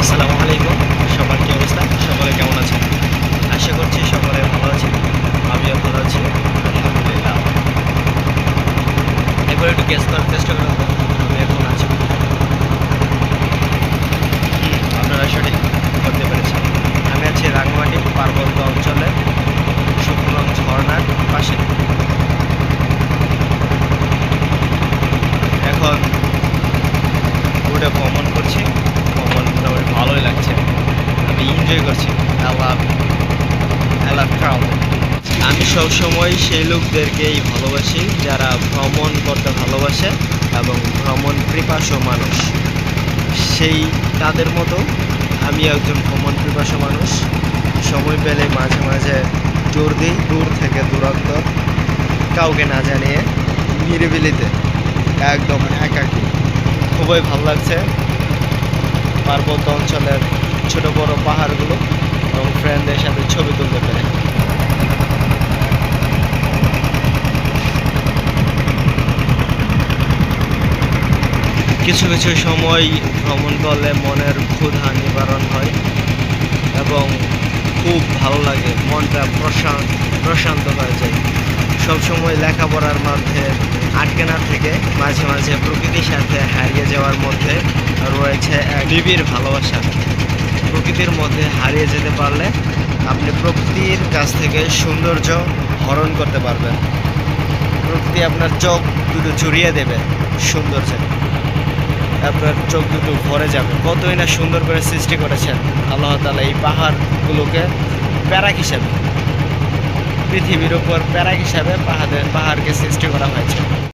আসসালামু আলাইকুম। সবার কি অবস্থা? সকলে কেমন আছেন? আশা করছি সকলে ভালো আছেন। আমিও ভালো আছি। আলহামদুলিল্লাহ। একবার একটু গেস করার চেষ্টা করুন তো, আমি এখন আছি। আপনারা সঠিক করতে পেরেছেন। আমি আছি রাঙামাটি পার্বত্য অঞ্চলে শুকলং ঝর্ণার পাশে। এখন রোডে ভ্রমণ করছি। ভ্রমণ মোটামুটি ভালোই লাগছে। আমি এনজয় করছি। I love travel. আমি সবসময় সেই লোকদেরকেই ভালোবাসি যারা ভ্রমণ করতে ভালোবাসে এবং ভ্রমণ পিপাসু মানুষ। সেই তাদের মতো আমি একজন ভ্রমণ পিপাসু মানুষ। সময় পেলে মাঝে মাঝে জোর দিই দূর থেকে দূরত্ব, কাউকে না জানিয়ে নিরিবিলিতে একদম একাকী। খুবই ভালো লাগছে পার্বত্য অঞ্চলের ছোট বড় পাহাড়গুলো এবং ফ্রেন্ডদের সাথে ছবি তুলতে পেরে। কিছু কিছু সময় ভ্রমণ করলে মনের ক্ষুধা নিবারণ হয় এবং খুব ভালো লাগে, মনটা প্রশান্ত হয়ে যায়। সবসময় লেখাপড়ার মধ্যে আটকে না থেকে মাঝে মাঝে প্রকৃতির সাথে হারিয়ে যাওয়ার মধ্যে রয়েছে এক নিবিড় ভালোবাসা। প্রকৃতির মধ্যে হারিয়ে যেতে পারলে আপনি প্রকৃতির কাছ থেকে সৌন্দর্য হরণ করতে পারবেন। প্রকৃতি আপনার চোখ দুটো জুড়িয়ে দেবে সৌন্দর্যে, আপনার চোখ দুটো ভরে যাবে। কতই না সুন্দর করে সৃষ্টি করেছেন আল্লাহ তাআলা এই পাহাড়গুলোকে প্যারাক হিসাবে, পৃথিবীর উপর প্যারাক হিসাবে পাহাড়কে সৃষ্টি করা হয়েছে।